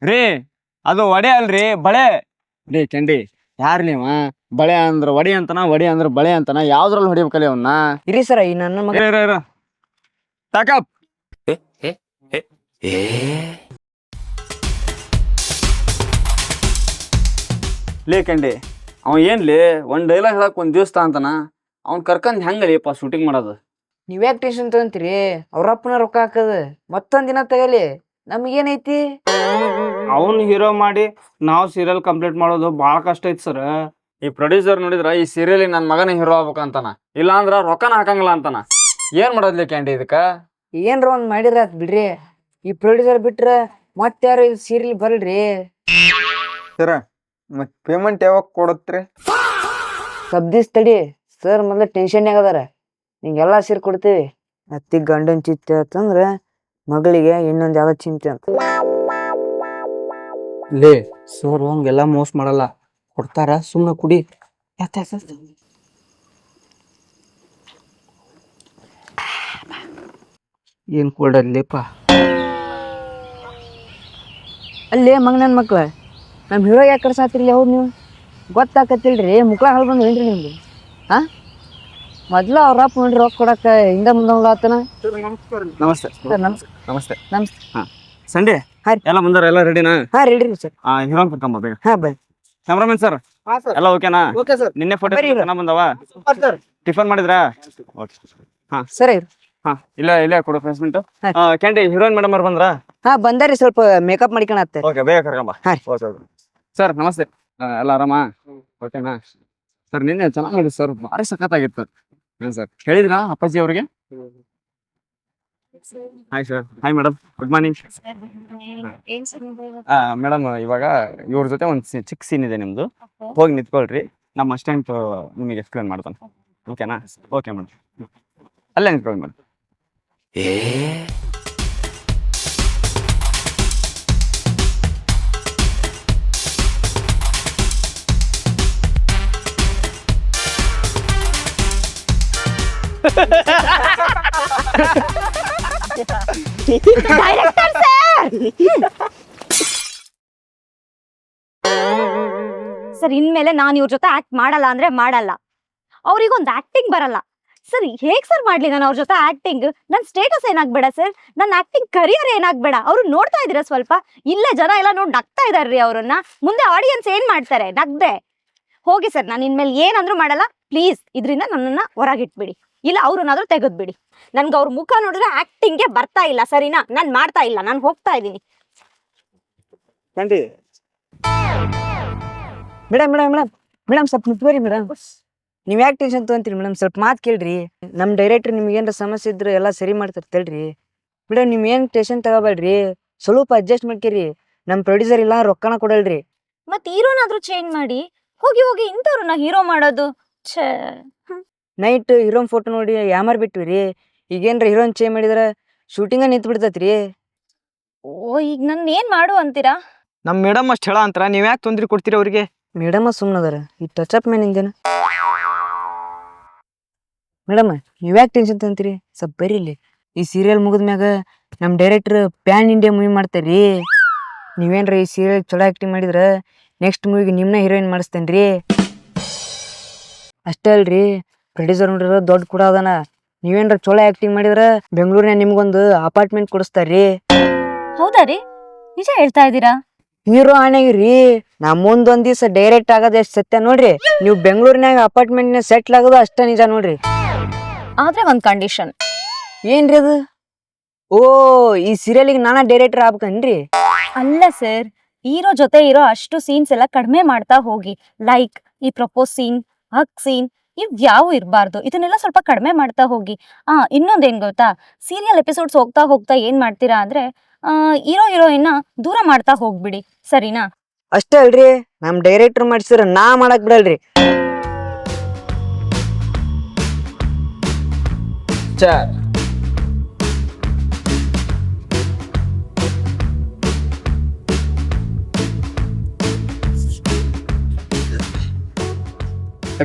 ರೀ ಅದು ಒಡೆ ಅಲ್ರಿ ಬಳೆ ರೀ ಚಂಡಿ. ಯಾರು ನೀವ? ಬಳೆ ಅಂದ್ರ ಒಡಿ ಅಂತನ, ಒಡಿ ಅಂದ್ರ ಬಳೆ ಅಂತನ, ಯಾವ್ದ್ರಲ್ಲಿ ಹೊಡಿಬೇಕಲ್ಲಿ ಅವನ್ನ? ಇರಿ ಸರ ಈ ನನ್ನ ಮಗ ತಾಕಪ್ ಲೇ ಕಂಡಿ. ಅವ ಏನ್ಲಿ ಒಂದ್ ಡೈಲಾಗ್ ಹೇಳಕ್ ಒಂದ್ ದಿವಸ ಅಂತಾನ. ಅವ್ನ್ ಕರ್ಕೊಂಡ್ ಹೆಂಗಲಿಪ್ಪ ಶೂಟಿಂಗ್ ಮಾಡೋದು? ನೀವ್ಯಾಕ್ ಟೆನ್ಷನ್ ತಗೊಂತೀರಿ? ಅವ್ರಪ್ಪನ ರೊಕ್ಕ ಹಾಕದ ಮತ್ತೊಂದ್ ದಿನ ತಗಲಿ, ನಮಗೇನೈತಿ? ಅವ್ನು ಹೀರೋ ಮಾಡಿ ನಾವು ಸೀರಿಯಲ್ ಕಂಪ್ಲೀಟ್ ಮಾಡೋದು ಭಾಳ ಕಷ್ಟ ಐತಿ ಸರ್. ಈ ಪ್ರೊಡ್ಯೂಸರ್ ನೋಡಿದ್ರ ಈ ಸೀರಿಯಲ್ ನನ್ ಮಗನ ಹೀರೋ ಆಗ್ಬೇಕಂತಾನ, ಇಲ್ಲ ಅಂದ್ರ ರೊಕ್ಕನ ಹಾಕಂಗಿಲ್ಲ ಅಂತಾನ. ಏನ್ ಮಾಡೋದ್ಲಿ ಕ್ಯಾಂಡಿ ಇದಕ್ಕ? ಏನ್ರ ಒಂದ್ ಮಾಡಿದ್ರ ಆತ್ ಬಿಡ್ರಿ. ಈ ಪ್ರೊಡ್ಯೂಸರ್ ಬಿಟ್ರ ಮತ್ತಾರು ಇದು ಸೀರಿಯಲ್ ಬರಲ್ರಿ. ಸರ ಮತ್ ಪೇಮೆಂಟ್ ಯಾವಾಗ ಕೊಡತ್ರಿ? ಸಬ್ದಿಸ್ ತಡಿ ಸರ್, ಮೊದ್ಲ ಟೆನ್ಷನ್ ಆಗದಾರ. ನಿಂಗೆಲ್ಲಾ ಸೇರಿ ಕೊಡ್ತೀವಿ. ಅತ್ತಿ ಗಂಡನ್ ಚಿಂತೆ ಅಂತಂದ್ರ ಮಗಳಿಗೆ ಇನ್ನೊಂದ್ ಯಾವ್ದ ಚಿಂತೆ ಅಂತ. ಲೇ ಸರ್ ಹಂಗೆಲ್ಲ ಮೋಸ ಮಾಡಲ್ಲ, ಕೊಡ್ತಾರ ಸುಮ್ಮನೆ ಕುಡಿ. ಏನ್ ಕೊಡಲ್ಲೇಪ? ಅಲ್ಲೇ ಮಗ ನನ್ ಮಕ್ಳ, ನಮ್ ಹೀರೋ ಯಾಕೆ ಕರ್ಸಾತಿರ್ಲಿ? ಹೌದು ನೀವು ಗೊತ್ತಾಕತಿಲ್ರಿ, ಮುಕ್ಳ ಹಲ್ ಬಂದ್ರೇನ್ರಿ ನಿಮ್ಗೆ? ಹಾ ಮೊದ್ಲ ಅವ್ರಪ್ಪ ನೋಡ್ರಿ ರೊಕ್ಕ ಕೊಡಕ್ಕ ಹಿಂದ ಮುಂದ ಆತನ. ನಮಸ್ತೆ ಸರ್ ನಮಸ್ಕಾರ. ನಮಸ್ತೆ. ನಮಸ್ತೆ. ಹಾ ಸಂಡೆ ಹಾ ರೀ. ಎಲ್ಲ ಮುಂದಾರ, ಎಲ್ಲ ರೆಡಿನಾ? ಹಾ ರೆಡಿ ರೀ ಸರ್. ಹೀರೋನ್ ಕರ್ಕೊಂಬ ಬೇಗ. ಹಾ ಬೈ. ಕ್ಯಾಮ್ರಾಮನ್ ಸರ್ ಎಲ್ಲ ಓಕೆನಾ? ನಿನ್ನೆ ಫೋಟೋ ಬರ್ರಿ. ಚೆನ್ನಾಗ್ ಬಂದವ? ಟಿಫನ್ ಮಾಡಿದ್ರಾ? ಓಕೆ. ಹಾ ಸರಿ. ಹಾ ಇಲ್ಲ ಇಲ್ಲೇ ಕೊಡು ಪ್ಲೇಸ್ಮೆಂಟ್. ಹಾ. ಕ್ಯಾಂಡಿ ಹೀರೋಯಿನ್ ಮೇಡಮ್ ಅವ್ರು ಬಂದ್ರಾ? ಹಾ ಬಂದಾರಿ, ಸ್ವಲ್ಪ ಮೇಕಪ್ ಮಾಡಿಕೊಳತ್ತೆ. ಓಕೆ ಬೇಗ ಕರ್ಕೊಂಬ. ಹಾ. ಓಕೆ ಸರ್ ನಮಸ್ತೆ. ಎಲ್ಲ ಆರಾಮಾ? ಓಕೆನಾ ಸರ್? ನಿನ್ನೆ ಚೆನ್ನಾಗಿ ಮಾಡಿ ಸರ್, ಭಾರಿ ಸಖತ್ತಾಗಿತ್ತು. ಏನ್ ಸರ್ ಹೇಳಿದ್ರಾ ಅಪ್ಪಾಜಿ ಅವ್ರಿಗೆ? Hi sir. Hi madam, good morning. Madam ಇವಾಗ ಇವ್ರ ಜೊತೆ ಒಂದು ಚಿಕ್ಕ ಸೀನ್ ಇದೆ ನಿಮ್ದು, ಹೋಗಿ ನಿಂತ್ಕೊಳ್ರಿ. ನಮ್ಮ ಅಸಿಸ್ಟೆಂಟ್ ನಿಮಗೆ ಎಕ್ಸ್ಪ್ಲೇನ್ ಮಾಡ್ತಾನೆ. ಓಕೆನಾ? ಓಕೆ ಮೇಡಮ್, ಅಲ್ಲೇ ನಿಂತ್ಕೊಳ್ಳಿ ಮೇಡಮ್. ಸರ್ ಇನ್ಮೇಲೆ ನಾನು ಇವ್ರ ಜೊತೆ ಆಕ್ಟ್ ಮಾಡಲ್ಲ ಅಂದ್ರೆ ಮಾಡಲ್ಲ. ಅವ್ರಿಗೊಂದು ಆಕ್ಟಿಂಗ್ ಬರಲ್ಲ ಸರ್. ಹೇಗ್ ಸರ್ ಮಾಡ್ಲಿ ನಾನು ಅವ್ರ ಜೊತೆ ಆಕ್ಟಿಂಗ್? ನನ್ನ ಸ್ಟೇಟಸ್ ಏನಾಗ್ಬೇಡ ಸರ್, ನನ್ನ ಆಕ್ಟಿಂಗ್ ಕರಿಯರ್ ಏನಾಗ್ಬೇಡ. ಅವ್ರು ನೋಡ್ತಾ ಇದೀರಾ ಸ್ವಲ್ಪ? ಇಲ್ಲೇ ಜನ ಎಲ್ಲ ನೋಡಿ ನಗ್ತಾ ಇದಾರ್ರಿ ಅವ್ರನ್ನ. ಮುಂದೆ ಆಡಿಯನ್ಸ್ ಏನ್ ಮಾಡ್ತಾರೆ ನಗ್ದೆ? ಹೋಗಿ ಸರ್, ನಾನು ಇನ್ಮೇಲೆ ಏನಂದ್ರೂ ಮಾಡಲ್ಲ. ಪ್ಲೀಸ್ ಇದರಿಂದ ನನ್ನನ್ನ ಹೊರಗಿಟ್ಬಿಡಿ, ಇಲ್ಲ ಅವ್ರನ್ನಾದ್ರೂ ತೆಗೆದ್ಬಿಡಿ. ನನ್ಗೆ ಅವ್ರ ಮುಖ ನೋಡಿದ್ರೆ ಆಕ್ಟಿಂಗ್ಗೆ ಬರ್ತಾ ಇಲ್ಲ, ಸರಿನಾ? ನಾನು ಮಾಡ್ತಾ ಇಲ್ಲ, ನಾನು ಹೋಗ್ತಾ ಇದ್ದೀನಿ. Candy madam madam madam madam ಸ್ವಲ್ಪ ನಿಂತ್ಕೋರಿ ಮೇಡಮ್. ನೀವ್ ಯಾಕೆ ಟೆನ್ಷನ್ ತಗೊಂತೀರಿ ಮೇಡಮ್? ಸ್ವಲ್ಪ ಮಾತು ಕೇಳ್ರಿ. ನಮ್ಮ ಡೈರೆಕ್ಟರ್ ನಿಮ್ಗೆ ಏನಾರ ಸಮಸ್ಯೆ ಇದ್ರೆ ಎಲ್ಲ ಸರಿ ಮಾಡ್ತಾರೆ ತಡ್ರಿ. ಮೇಡಮ್ ನಿಮ್ ಏನ್ ಟೆನ್ಷನ್ ತಗೋಬೇಡ್ರಿ, ಸ್ವಲ್ಪ ಅಡ್ಜಸ್ಟ್ ಮಾಡ್ಕೇರಿ. ನಮ್ಮ ಪ್ರೊಡ್ಯೂಸರ್ ಇಲ್ಲ ರೊಕ್ಕನ ಕೊಡಲ್ರಿ. ಮತ್ ಹೀರೋನಾದ್ರೂ ಚೇಂಜ್ ಮಾಡಿ. ಹೋಗಿ ಹೋಗಿ ಇಂಥವ್ರನ್ನ ಹೀರೋ ಮಾಡೋದು ಛೇ. ನೈಟ್ ಹೀರೋನ್ ಫೋಟೋ ನೋಡಿ ಯಾಮಾರ್ ಬಿಟ್ವಿ. ಈಗೇನ್ರ ಹೀರೋನ್ ಚೇಂಜ್ ಮಾಡಿದ್ರ ಶೂಟಿಂಗ ನಿಂತು ಬಿಡ್ತೈತ್ರಿ. ಓ ಈಗ ನನ್ ಏನ್ ಮಾಡು ಅಂತೀರಾ? ನಮ್ ಮೇಡಮ್ ಅಷ್ಟ್ ಹೇಳ ಅಂತರ, ನೀವ್ ಯಾಕೆ ತೊಂದ್ರೆ ಕೊಡ್ತೀರಿ ಅವ್ರಿಗೆ? ಮೇಡಮ ಸುಮ್ಮನದಾರ, ಈ ಟಚ್ ಅಪ್ ಮೇನಿಂದೇನ? ಮೇಡಮ್ ನೀವ್ ಯಾಕೆ ಟೆನ್ಷನ್ ತಗೊಂತೀರಿ? ಸ್ವಲ್ಪ ಬರ್ರಿ ಇಲ್ಲಿ. ಈ ಸೀರಿಯಲ್ ಮುಗಿದ್ಮ್ಯಾಗ ನಮ್ಮ ಡೈರೆಕ್ಟರ್ ಪ್ಯಾನ್ ಇಂಡಿಯಾ ಮೂವಿ ಮಾಡ್ತಾರ್ರಿ. ನೀವೇನ್ರ ಈ ಸೀರಿಯಲ್ ಚಲೋ ಆಕ್ಟಿಂಗ್ ಮಾಡಿದ್ರ ನೆಕ್ಸ್ಟ್ ಮೂವಿಗೆ ನಿಮ್ನ ಹೀರೋಯಿನ್ ಮಾಡಿಸ್ತೇನ್ರಿ. ಅಷ್ಟೇ ಅಲ್ರಿ, ಪ್ರೊಡ್ಯೂಸರ್ ನೋಡ್ರ ದೊಡ್ಡ ಕೂಡ ಅದಾನ. ನೀವೇನ್ರ ಚಲೋ ಆಕ್ಟಿಂಗ್ ಮಾಡಿದ್ರ ಬೆಂಗಳೂರಿನಾಗ ನಿಮ್ಗೊಂದು ಅಪಾರ್ಟ್ಮೆಂಟ್ ಕೊಡಿಸ್ತಾರ್ರಿ. ಹೌದಾ ರೀ? ನಿಜ ಹೇಳ್ತಾ ಇದ್ದೀರಾ? ಹೀರೋ ಆಣೆಗಿರಿ. ನಾ ಮುಂದೊಂದ್ ದಿವ್ಸ ಡೈರೆಕ್ಟ್ ಆಗೋದು ಎಷ್ಟು ಸತ್ಯ ನೋಡ್ರಿ. ನೀವು ಬೆಂಗಳೂರಿನಾಗ ಅಪಾರ್ಟ್ಮೆಂಟ್ ಸೆಟ್ಲ್ ಆಗೋದು ಅಷ್ಟ ನಿಜ ನೋಡ್ರಿ. ಆದ್ರೆ ಒಂದ್ ಕಂಡೀಷನ್. ಏನ್ರಿ ಅದು? ಓ ಈ ಸೀರಿಯಲ್ಗೆ ನಾನಾ ಡೈರೆಕ್ಟರ್ ಆಗ್ಬೇಕನ್ರಿ? ಅಲ್ಲ ಸರ್, ಹೀರೋ ಜೊತೆ ಇರೋ ಅಷ್ಟು ಸೀನ್ಸ್ ಎಲ್ಲ ಕಡಿಮೆ ಮಾಡ್ತಾ ಹೋಗಿ. ಲೈಕ್ ಈ ಪ್ರಪೋಸ್ ಸೀನ್, ಹಗ್ ಸೀನ್ ಇವ್ಯಾವು ಇರಬಾರ್ದು. ಇದನ್ನೆಲ್ಲ ಸ್ವಲ್ಪ ಕಡಿಮೆ ಮಾಡ್ತಾ ಹೋಗಿ. ಇನ್ನೊಂದೇನ್ ಗೊತ್ತಾ? ಸೀರಿಯಲ್ ಎಪಿಸೋಡ್ಸ್ ಹೋಗ್ತಾ ಹೋಗ್ತಾ ಏನ್ ಮಾಡ್ತೀರಾ ಅಂದ್ರೆ ಹೀರೋ ಹೀರೋಯಿನ್ನ ದೂರ ಮಾಡ್ತಾ ಹೋಗ್ಬಿಡಿ, ಸರಿನಾ? ಅಷ್ಟೇ ಅಲ್ರಿ, ನಮ್ ಡೈರೆಕ್ಟರ್ ಮಾಡ್ಸಿದ್ರ ನಾ ಮಾಡಕ್ ಬಿಡಲ್ರಿ.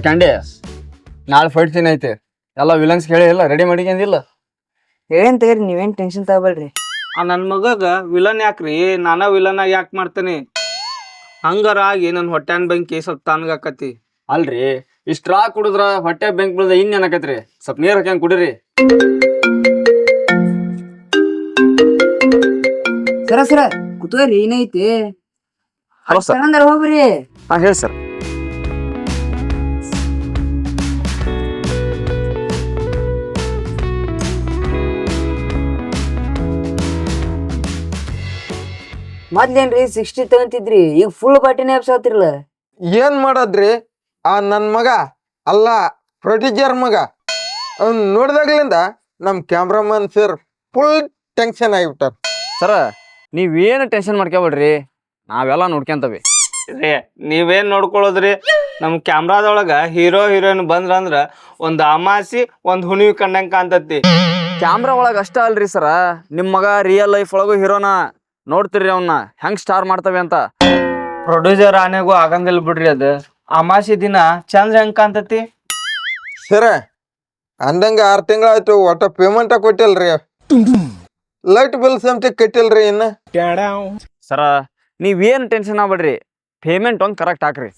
ಕ್ಯಾಂಡಿ ನಾಳೆ ಫೈಟ್ ಸೀನ್ ಐತಿ, ಎಲ್ಲ ವಿಲನ್ಸ್ ಹೇಳಿ ಇಲ್ಲ ರೆಡಿ ಮಾಡಿಕೊಂಡಿಲ್ಲ? ಏನ್ ತಗರಿ, ನೀವೇನ್ ಟೆನ್ಷನ್ ತಗೋಬೇಡ್ರಿ. ನನ್ ಮಗಗ ವಿಲನ್ ಯಾಕ್ರಿ ನಾನ ವಿಲನ್ ಆಗಿ ಯಾಕೆ ಮಾಡ್ತೇನೆ ಹಂಗಾರ ಆಗಿ ನನ್ ಹೊಟ್ಯಾನ್ ಬೆಂಕಿ ಸ್ವಲ್ಪ ತಣ್ಣಗಾಕತಿ. ಅಲ್ರಿ ಇಷ್ಟ್ರಾ ಕುಡಿದ್ರ ಹೊಟ್ಟೆ ಬೆಂಕ್ ಬಿಡದ ಏನಾಕತ್ರಿ ಸ್ವಲ್ಪ ನೀರ್ ಹಾಕ್ಯಾಂಗ್ ಕುಡಿರಿ. ಸರ ಕುತ್ಕೋರಿ ಏನೈತಿ ಹಲೋ ಸರ್. ತಗೊಂಡಾರ ಹೋಗ್ರಿ. ಹಾ ಹೇಳಿ ಸರ್. ಮೊದ್ಲೇನ್ರಿ 60 ತಗೊಂತಿದ್ರಿ, ಈಗ ಫುಲ್ ಬಾಟಿನೇ ಎಬ್ಸಾತಿರ್ಲ. ಏನ್ ಮಾಡೋದ್ರಿ ಆ ನನ್ ಮಗ ಅಲ್ಲ ಪ್ರೊಡ್ಯೂಸರ್ ಮಗ ಅವ್ನ್ ನೋಡ್ದಾಗ್ಲಿಂದ ನಮ್ ಕ್ಯಾಮ್ರಾಮನ್ ಸರ್ ಫುಲ್ ಟೆನ್ಷನ್ ಆಗಿಬಿಟ್ಟಾರ. ಸರ ನೀವೇನು ಟೆನ್ಷನ್ ಮಾಡ್ಕೊಬೇಡ್ರಿ, ನಾವೆಲ್ಲ ನೋಡ್ಕೊಂತವಿ. ನೀವೇನ್ ನೋಡ್ಕೊಳ್ಳೋದ್ರಿ ನಮ್ ಕ್ಯಾಮ್ರಾದೊಳಗ ಹೀರೋ ಹೀರೋಯಿನ್ ಬಂದ್ರಂದ್ರ ಒಂದ್ ಅಮಾಸಿ ಒಂದ್ ಹುಣಿವಿ ಕಂಡಂಗ್ ಕಾಣ್ತತಿ. ಕ್ಯಾಮ್ರಾ ಒಳಗ ಅಷ್ಟ ಅಲ್ರಿ ಸರ, ನಿಮ್ ಮಗ ರಿಯಲ್ ಲೈಫ್ ಒಳಗೂ ಹೀರೋನ ನೋಡ್ತಿರ್ರಿ ಅವನ್ನ ಹೆಂಗ್ ಸ್ಟಾರ್ ಮಾಡ್ತವೆ ಅಂತ. ಪ್ರೊಡ್ಯೂಸರ್ ಆನೆಗೂ ಆಗಂಗಿಲ್ಲ ಬಿಡ್ರಿ ಅದ. ಅಮಾಸಿ ದಿನ ಚಂದ್ರ ಹೆಂಗ್ ಕಾಣ್ತತಿ. ಸರ ಅಂದಂಗ 6 ತಿಂಗಳಾಯ್ತು ಒಟ್ಟ ಪೇಮೆಂಟ್ ಕೊಟ್ಟಿಲ್ರಿ, ಲೈಟ್ ಬಿಲ್ ಸಮೇತ ಕಟ್ಟಿಲ್ರಿ ಇನ್ನ. ಸರ ನೀವೇನು ಟೆನ್ಷನ್ ಆಗ್ಬೇಡ್ರಿ, ಪೇಮೆಂಟ್ ಒಂದ್ ಕರೆಕ್ಟ್ ಹಾಕ್ರಿ.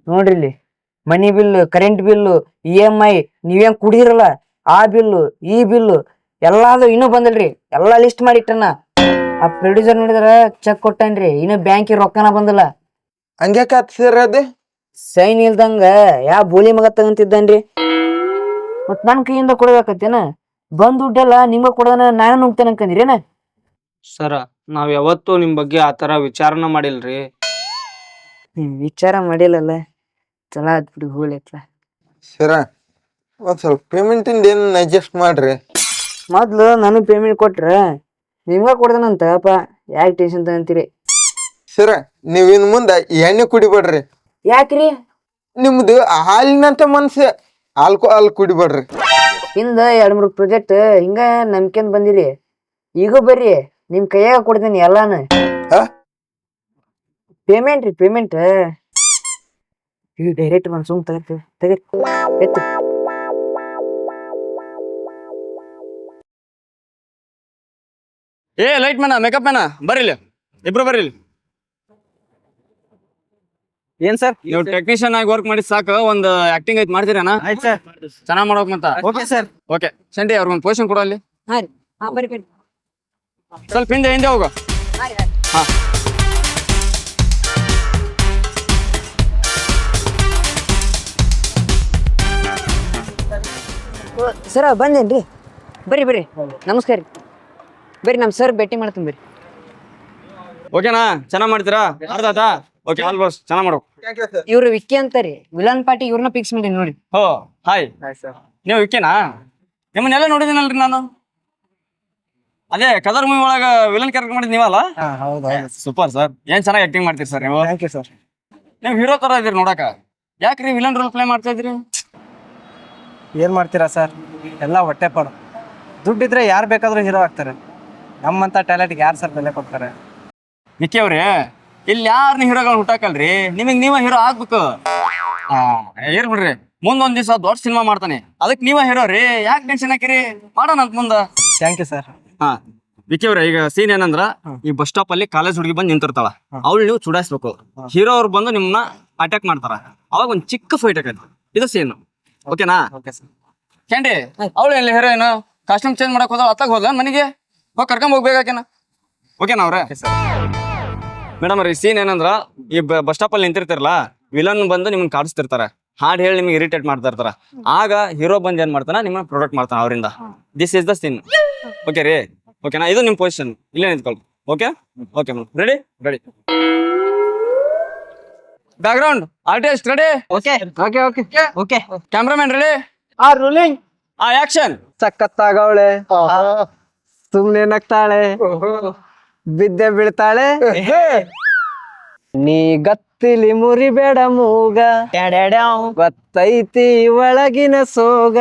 ನೋಡ್ರಿ ಇಲ್ಲಿ ಮನಿ ಬಿಲ್, ಕರೆಂಟ್ ಬಿಲ್ಲು, EMI, ನೀವೇನ್ ಕುಡಿದಿರಲ್ಲ ಆ ಬಿಲ್ಲು, ಈ ಬಿಲ್ಲು ಎಲ್ಲಾದು ಇನ್ನೂ ಬಂದಿಲ್ರಿ. ಎಲ್ಲಾ ಲಿಸ್ಟ್ ಮಾಡಿಟ್ಟನ. ಆ ಪ್ರೊಡ್ಯೂಸರ್ ನೋಡಿದ್ರ ಚೆಕ್ ಕೊಟ್ಟನ್ರಿ, ಇನ್ನು ಬ್ಯಾಂಕಿಗೆ ರೊಕ್ಕನ ಬಂದಿಲ್ಲ. ಹಂಗ್ಯಾಕಾತ್ ಸರ್ ಅದು? ಸೈನ್ ಇಲ್ದಂಗ ಯಾ ಬೋಳಿ ಮಗ ತಗಂತಿದ್ದಾನ್ರಿ. ಮತ್ ನನ್ ಕೈಯಿಂದ ಕೊಡ್ಬೇಕತ್ತೇನ? ಬಂದ್ ದುಡ್ಡೆಲ್ಲ ನಿಮ್ಗ ಕೊಡೋದನ್ನ ನಾನು ನುಗ್ತೇನೆ ಅನ್ಕಂದಿರೇನ? ಸರ ನಾವ್ ಯಾವತ್ತೂ ನಿಮ್ ಬಗ್ಗೆ ಆತರ ವಿಚಾರನ ಮಾಡಿಲ್ರಿ. ವಿಚಾರ ಮಾಡಿಲ್ಲಲ್ಲ, ಚಲೋ ಆತ್ ಬಿಡಿ ಹೋಗ್ಲಿತ್ಲ. ಸರ ಒಂದ್ ಸ್ವಲ್ಪ ಪೇಮೆಂಟಿಂದ ಏನ್ ಅಡ್ಜಸ್ಟ್ ಮಾಡ್ರಿ. ಮೊದ್ಲು ನನಗ್ ಪೇಮೆಂಟ್ ಕೊಟ್ರ ನಿಮ್ಗ ಕೊಡ್ದನಂತಪ್ಪ, ಯಾಕೆ ಟೆನ್ಷನ್ ತಗಂತೀರಿ? ಸರ ನೀವ್ ಇನ್ ಮುಂದ ಎಣ್ಣೆ ಕುಡಿಬೇಡ್ರಿ. ಯಾಕ್ರಿ? ನಿಮ್ದು ಹಾಲಿನಂತ ಮನ್ಸು, ಆಲ್ಕೋಹಾಲ್ ಕುಡಿಬೇಡ್ರಿ. ಹಿಂದ 2-3 ಪ್ರಾಜೆಕ್ಟ್ ಹಿಂಗ ನಂಬ್ಕೊಂಡ್ ಬಂದಿರಿ, ಈಗ ಬರ್ರಿ ನಿಮ್ ಕೈಯಾಗ ಕೊಡ್ತೀನಿ ಎಲ್ಲಾನ. ಆ? ಪೇಮೆಂಟ್ ರೀ ಪೇಮೆಂಟ್. ಈಗ ಡೈರೆಕ್ಟ್ ಬಂದ್ ಸುಮ್ ತಗರಿ ಎತ್ತು. ಏ ಲೈಟ್ ಮ್ಯಾನ, ಮೇಕಪ್ ಮ್ಯಾನ ಬರೀಲಿ, ಇಬ್ರು ಬರೀಲಿ. ಏನ್ ಸರ್? ನೀವು ಟೆಕ್ನಿಷಿಯನ್ ಆಗಿ ವರ್ಕ್ ಮಾಡಿ ಸಾಕು, ಒಂದು ಆಕ್ಟಿಂಗ್ ಐತ್ ಮಾಡ್ತೀರೇನ? ಆಯ್ತು ಸರ್. ಚೆನ್ನಾಗ್ ಮಾಡೋಕ್ ಮತ್ತ. Okay sir. ಓಕೆ ಸಂಡಿ ಅವ್ರಿಗೊಂದು ಪೊಸಿಷನ್ ಕೊಡು ಅಲ್ಲಿ. ಹಾ ರೀ, ಹಾ ಬರ್ರಿ ಬರ್ರಿ. ಸ್ವಲ್ಪ ಹಿಂದೆ ಹೋಗು. ಹಾ ಸರ ಬಂದೇನ್ರಿ, ಬರ್ರಿ ಬರ್ರಿ. ನಮಸ್ಕಾರ ರೀ, ಬರ್ರಿ ನಮ್ ಸರ್ ಭೇಟಿ ಮಾಡ್ತೀನಿ ಬರ್ರಿ. ಓಕೆನಾ? ಚೆನ್ನಾಗ್ ಮಾಡ್ತೀರಾ? ಅರ್ಧಾತಾ? ಓಕೆ ಆಲ್ ಬಾಸ್, ಚೆನ್ನಾಗ್ ಮಾಡೋ. ಇವ್ರು ವಿಕ್ಕಿ ಅಂತಾರಿ, ವಿಲನ್ ಪಾರ್ಟಿ ಇವ್ರನ್ನ ಫಿಕ್ಸ್ ಮಾಡಿ ನೋಡಿ. ಹೋ ಹಾಯ್. ನೀವು ವಿಕ್ಕಿನಾ? ನಿಮ್ಮನ್ನೆಲ್ಲ ನೋಡಿದ್ದೀನಲ್ರಿ ನಾನು. ಅದೇ ಕದರ್ ಮೂವಿ ಒಳಗ ವಿಲನ್ ಕ್ಯಾರೆಕ್ಟರ್ ಮಾಡಿದ್ ನೀವಲ್ಲ? ಸೂಪರ್ ಸರ್, ಏನ್ ಚೆನ್ನಾಗಿ ಆಕ್ಟಿಂಗ್ ಮಾಡ್ತೀರಿ ಸರ್ ನೀವು. Thank you sir. ನೀವು ಹೀರೋ ತರ ಇದೀರಿ ನೋಡಕ, ಯಾಕ್ರಿ ವಿಲನ್ ರೋಲ್ ಪ್ಲೇ ಮಾಡ್ತಾ ಇದ್ರಿ? ಏನ್ ಮಾಡ್ತೀರಾ ಸರ್, ಎಲ್ಲ ಹೊಟ್ಟೆ ಪಾಡು. ದುಡ್ಡಿದ್ರೆ ಯಾರು ಬೇಕಾದ್ರೂ ಹೀರೋ ಆಗ್ತಾರೆ, ನಮ್ಮಂತ ಟ್ಯಾಲೆಂಟ್ಗೆ ಯಾರು ಸರ್ ಬೆಲೆ ಕೊಡ್ತಾರೆ? ವಿಕ್ಕಿ ಅವ್ರಿ, ಇಲ್ಲಿ ಯಾರನ್ನ ಹೀರೋಗಳನ್ನ ಹುಟ್ಟಾಕಲ್ರಿ, ನಿಮಗ್ ನೀವ ಹೀರೋ ಆಗ್ಬೇಕು. ಏರ್ ಬಿಡ್ರಿ, ಮುಂದೊಂದ್ ದಿವಸ ದೊಡ್ಡ ಸಿನಿಮಾ ಮಾಡ್ತಾನೆ, ಅದಕ್ಕೆ ನೀವ ಹೀರೋ ರೀ, ಯಾಕೆ ಟೆನ್ಷನ್ ಹಾಕಿರಿ, ಮಾಡೋಣ ಅಂತ ಮುಂದ. Thank you sir. ಹಾ ವಿಕ್ಕಿ ಅವ್ರೆ, ಈಗ ಸೀನ್ ಏನಂದ್ರ, ಈ ಬಸ್ ಸ್ಟಾಪ್ ಅಲ್ಲಿ ಕಾಲೇಜ್ ಹುಡುಗಿ ಬಂದು ನಿಂತಿರ್ತಾಳ, ಅವಳು ನೀವು ಚುಡಾಯಿಸ್ಬೇಕು. ಹೀರೋ ಅವ್ರು ಬಂದು ನಿಮ್ಮನ್ನ ಅಟ್ಯಾಕ್ ಮಾಡ್ತಾರ, ಅವಾಗ ಒಂದ್ ಚಿಕ್ಕ ಫೈಟ್ ಆಕೈತಿ. ಇದು ಸೀನ್, ಓಕೆನಾ? Okay sir. ಕ್ಯಾಂಡಿ ಅವಳು ಎಲ್ಲಿ ಹೀರೋಯಿನ್ ಕಾಸ್ಟ್ಯೂಮ್ ಚೇಂಜ್ ಮಾಡಕ್ ಹೋದ, ಅತ್ತಾಗ ಹೋದ ಮನೆಗೆ ಹೋಗಿ ಕರ್ಕೊಂಡ್ ಹೋಗ್ಬೇಕಾಕೇನ? ಓಕೆನಾ ಅವ್ರೆ? ಮೇಡಮ್ ಅವ್ರಿ, ಸೀನ್ ಏನಂದ್ರ, ಈ ಬಸ್ ಸ್ಟಾಪ್ ಅಲ್ಲಿ ನಿಂತಿರ್ತಿರಲ್ಲ, ವಿಲನ್ ಬಂದು ನಿಮ್ನ ಕಾಡಿಸ್ತಿರ್ತಾರ, ಹಾಡ್ ಹೇಳಿ ನಿಮ್ಗೆ ಇರಿಟೇಟ್ ಮಾಡ್ತಾ ಇರ್ತಾರ. ಆಗ ಹೀರೋ ಬಂದ್ ಏನ್ ಮಾಡ್ತಾನ, ನಿಮ್ಮನ್ನ ಪ್ರೊಟೆಕ್ಟ್ ಮಾಡ್ತಾನ ಅವರಿಂದ. This is the scene. Okay ರೀ? ಓಕೆನಾ? ಇದು ನಿಮ್ ಪೊಸಿಷನ್, ಇಲ್ಲೇ ನಿಂತ್ಕೊಳ್ಳಿ. Okay okay madam, ready ready. Background artist ready? Okay okay okay okay. Cameraman ready? Rolling. Action. ಸಖತ್ತಾಗವಳೆ, ಸುಮ್ನೆ ನಗ್ತಾಳೆ, ಬಿದ್ದೆ ಬೀಳ್ತಾಳೆ, ನೀ ಗತ್ತಿಲಿ ಮುರಿಬೇಡ ಮೂಗ, ಗೊತ್ತೈತಿ ಒಳಗಿನ ಸೋಗ,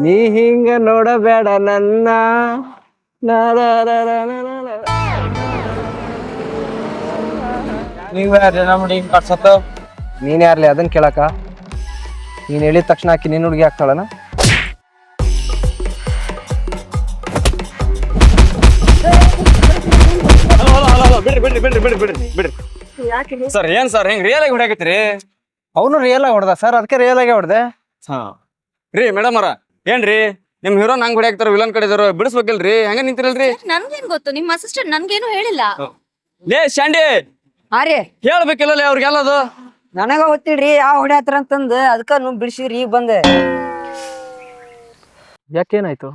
ನೀ ಹಿಂಗ ನೋಡಬೇಡ ನನ್ನ. ನೀವ್ ಯಾರ್ರಿ ನಮ್ಮ ಹುಡುಗಿ ಕಟ್ಸತ್ತ? ನೀನ್ ಯಾರ್ಲಿ ಅದನ್ನ ಕೇಳಕ? ನೀನ್ ಹೇಳಿದ ತಕ್ಷಣ ಆಕಿ ನಿನ್ನ ಹುಡುಗಿ ಆಗ್ತಾಳನ? ಬಿಡ್ರಿ ಬಿಡ್ರಿ ಬಿಡ್ರಿ ಬಿಡ್ರಿ ಸರ್ ಏನ್ ಸರ್ ಹೆಂಗ್ ರಿಯಲ್ ಆಗಿ ಹೊಡ್ಯಾಕತ್ರಿ? ಅವನು ರಿಯಲ್ ಆಗಿ ಹೊಡೆದ ಸರ್, ಅದಕ್ಕೆ ರಿಯಲ್ ಆಗಿ ಹೊಡೆದೆ. ಹಾ ರೀ ಮೇಡಮ್ ಅವ್ರ ಏನ್ರಿ ನಿಮ್ ಹೀರೋ ನಂಗ್ ಹೊಡ್ಯಾಕ್ತಾರ, ವಿಲನ್ ಕಡೆ ಇದಾರ, ಬಿಡಿಸ್ಬೇಕಿಲ್ರಿ? ಹಂಗ ನಿಂತಿರಲ್ರಿ? ನನ್ಗೇನ್ ಗೊತ್ತು, ನಿಮ್ಮ ಅಸಿಸ್ಟೆಂಟ್ ನನ್ಗೇನು ಹೇಳಿಲ್ಲ. ಲೇ ಶಾಂಡಿ, ಹಾ ರೀ, ಹೇಳ್ಬೇಕಿಲ್ಲ ಅವ್ರಿಗೆಲ್ಲದು. ನನಗ ಗೊತ್ತಿಲ್ರಿ ಯಾವ ಹೊಡ್ಯಾತ್ರ ಅಂತಂದು, ಅದಕ್ಕ ನೀವು ಬಿಡಿಸಿದ್ರಿ ಈಗ ಬಂದೆ. ಯಾಕೇನಾಯ್ತು?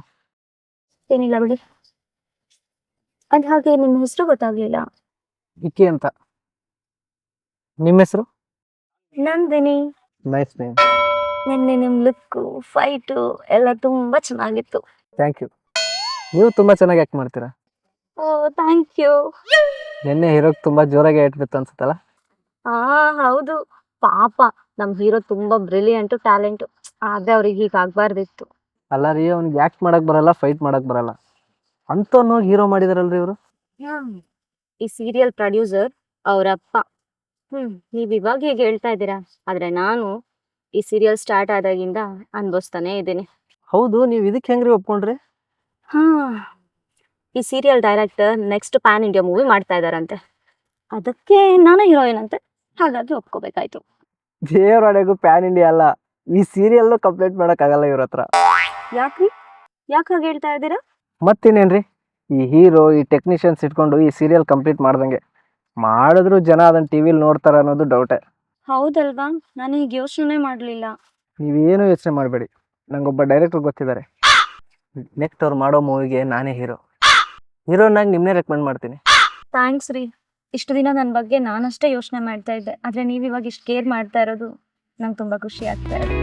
ಏನಿಲ್ಲ ಬಿಡಿ. ಅದ್ ಹಾಗೆ ನಿಮ್ಮ ಹೆಸರು ಗೊತ್ತಾಗ್ಲಿಲ್ಲ. ವಿಕ್ಕಿ ಅಂತ. ನಿಮ್ಮ ಹೆಸರು? ನಂದಿನಿ. Nice name. ನಿನ್ನೆ ನಿಮ್ ಲುಕ್ ಫೈಟು ಎಲ್ಲ ತುಂಬಾ ಚೆನ್ನಾಗಿತ್ತು. Thank you. ನೀವು ತುಂಬಾ ಚೆನ್ನಾಗಿ ಆಕ್ಟ್ ಮಾಡ್ತೀರಾ. Oh thank you. ನಿನ್ನೆ ಹೀರೋಗೆ ತುಂಬಾ ಜೋರಾಗಿ ಇಟ್ಬಿತ್ತು ಅನ್ಸುತ್ತಲ್ಲ. ಹೌದು, ಪಾಪ ನಮ್ ಹೀರೋ ತುಂಬಾ ಬ್ರಿಲಿಯಂಟ್ ಟ್ಯಾಲೆಂಟ್, ಆದ್ರೆ ಅವ್ರಿಗೆ ಹೀಗಾಗ್ಬಾರ್ದಿತ್ತು. ಅಲ್ಲ ರೀ, ಅವ್ನಿಗೆ ಆಕ್ಟ್ ಮಾಡಕ್ ಬರಲ್ಲ, ಫೈಟ್ ಮಾಡಕ್ ಬರಲ್ಲ, ಅಂತನೂ ಹೀರೋ ಮಾಡಿದಾರಲ್ರಿ ಇವರು. ಈ ಸೀರಿಯಲ್ ಪ್ರೊಡ್ಯೂಸರ್ ಅವರಪ್ಪ. ನೀವ್ ಇವಾಗ ಹೇಗೆ ಹೇಳ್ತಾ ಇದ್ದೀರಾ, ಆದ್ರೆ ನಾನು ಈ ಸೀರಿಯಲ್ ಸ್ಟಾರ್ಟ್ ಆದಾಗಿಂದ ಅನ್ಭವಿಸ್ತಾನೆ ಇದ್ದೀನಿ. ಹೌದು, ನೀವು ಇದಕ್ಕೆ ಹೆಂಗ್ರಿ ಒಪ್ಕೊಂಡ್ರಿ? ಈ serial director next PAN India movie ಮಾಡ್ತಾ ಇದಾರಂತೆ, ಅದಕ್ಕೆ ನಾನು ಹೀರೋಯಿನ್ ಅಂತೆ, ಹಾಗಾಗಿ ಒಪ್ಕೋಬೇಕಾಯ್ತು. ದೇವರೊಳಗೂ ಪ್ಯಾನ್ ಇಂಡಿಯಾ ಅಲ್ಲ, ಈ ಸೀರಿಯಲ್ ಕಂಪ್ಲೀಟ್ ಮಾಡಕ್ ಆಗಲ್ಲ ಇವ್ರ ಹತ್ರ. ಯಾಕ್ರಿ, ಯಾಕೆ ಹಾಗೆ ಹೇಳ್ತಾ ಇದ್ದೀರಾ? ಮತ್ತಿನ್ನೇನ್ರಿ, ಈ ಹೀರೋ ಈ ಟೆಕ್ನಿಷಿಯನ್ಸ್ ಇಟ್ಕೊಂಡು ಈ ಸೀರಿಯಲ್ ಕಂಪ್ಲೀಟ್ ಮಾಡ್ದಂಗೆ ಮಾಡಿದ್ರು ಜನ ಅದನ್ನ ಟಿವಿಲಿ ನೋಡ್ತಾರ ಅನ್ನೋದು ಡೌಟೇ. ಹೌದಲ್ವಾ, ನಾನು ಈಗ ಯೋಚನೆ ಮಾಡ್ಲಿಲ್ಲ. ನೀವೇನು ಯೋಚನೆ ಮಾಡಬೇಡಿ, ನಂಗೊಬ್ಬ ಡೈರೆಕ್ಟರ್ ಗೊತ್ತಿದ್ದಾರೆ. ನೆಕ್ಸ್ಟ್ ಅವ್ರು ಮಾಡೋ ಮೂವಿಗೆ ನಾನೇ ಹೀರೋನಾಗಿ ನಿಮ್ಮನ್ನೇ ರೆಕಮೆಂಡ್ ಮಾಡ್ತೀನಿ. ಥ್ಯಾಂಕ್ಸ್ ರೀ. ಇಷ್ಟು ದಿನ ನನ್ನ ಬಗ್ಗೆ ನಾನಷ್ಟೇ ಯೋಚನೆ ಮಾಡ್ತಾ ಇದ್ದೆ, ಆದ್ರೆ ನೀವು ಇವಾಗ ಇಷ್ಟು ಕೇರ್ ಮಾಡ್ತಾ ಇರೋದು ನಂಗೆ ತುಂಬಾ ಖುಷಿ ಆಗ್ತಾ ಇದೆ.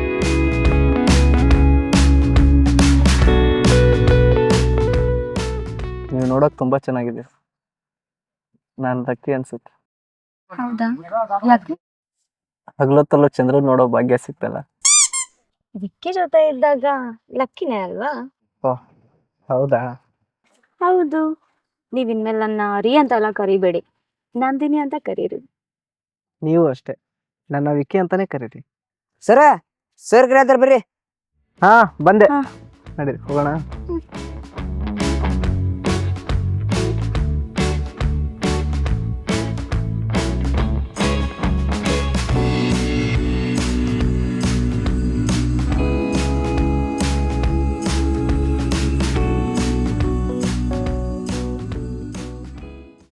ನೀವು ನೋಡೋಕೆ ತುಂಬಾ ಚೆನ್ನಾಗಿದ್ದೀರಿ. ನಾನು ಲಕ್ಕಿ ಅನ್ಸುತ್ತೆ. ಹೌದಾ, ಯಾಕೆ? ಹಗಲೊತ್ತಲ್ಲೂ ಚಂದ್ರ ನೋಡೋ ಭಾಗ್ಯ ಸಿಕ್ತಲ್ಲ. ವಿಕ್ಕಿ ಜೊತೆ ಇದ್ದಾಗ ಲಕ್ಕಿನೇ ಅಲ್ವಾ? ಓಹ್ ಹೌದಾ? ಹೌದು. ನೀವ್ ಇನ್ಮೇಲೆ ನನ್ನ ರೀ ಅಂತೆಲ್ಲ ಕರಿಬೇಡಿ, ನಂದಿನಿ ಅಂತ ಕರೀರಿ. ನೀವು ಅಷ್ಟೇ, ನನ್ನ ವಿಕ್ಕಿ ಅಂತಾನೆ ಕರೀರಿ. ಸರ, ಸರ್ ಕರೆಯತ್ತಾರ ಬರ್ರಿ. ಹಾ ಬಂದೆ. ಹಾ. ನಡೀರಿ ಹೋಗೋಣ.